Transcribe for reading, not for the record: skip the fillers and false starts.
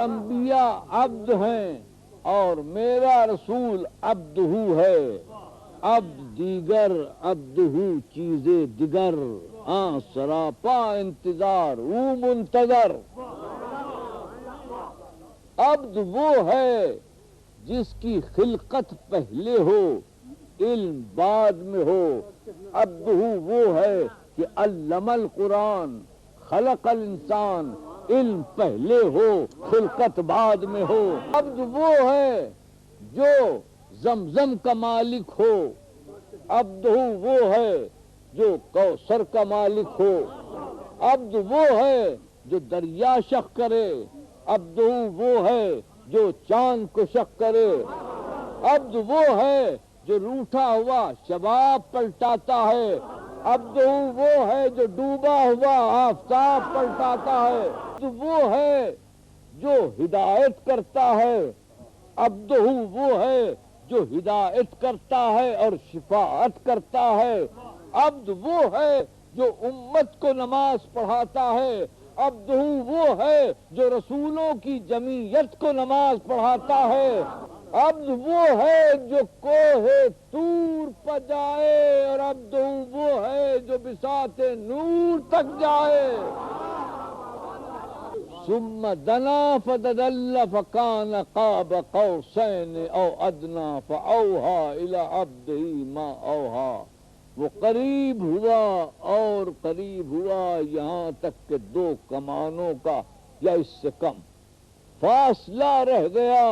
انبیاء عبد ہیں اور میرا رسول عبدہ ہے. عبد دیگر عبدہ چیز دیگر، سراپا انتظار او منتظر. عبد وہ ہے جس کی خلقت پہلے ہو علم بعد میں ہو. عبدہ وہ ہے کہ علم القرآن خلق الانسان، علم پہلے ہو خلقت بعد میں ہو. عبد وہ ہے جو زمزم کا مالک ہو. عبد وہ ہے جو کوثر کا مالک ہو. عبد وہ ہے جو دریا شق کرے. عبد وہ ہے جو چاند کو شق کرے. عبد وہ ہے جو روٹھا ہوا شباب پلٹاتا ہے. عبد وہ ہے جو ڈوبا ہوا آفتاب پلٹاتا ہے. عبد وہ ہے جو ہدایت کرتا ہے. عبد وہ ہے جو ہدایت کرتا ہے اور شفاعت کرتا ہے. عبد وہ ہے جو امت کو نماز پڑھاتا ہے. عبد وہ ہے جو رسولوں کی جمعیت کو نماز پڑھاتا ہے. عبد وہ ہے جو کوہ طور پر جائے اور عبد وہ ہے جو بساط نور تک جائے. ثم دنا فتدل فكان قاب قوسين او ادنى فاوحى الى عبده ما اوحى. وہ قریب ہوا اور قریب ہوا یہاں تک کہ 2 کمانوں کا یا اس سے کم فاصلہ رہ گیا.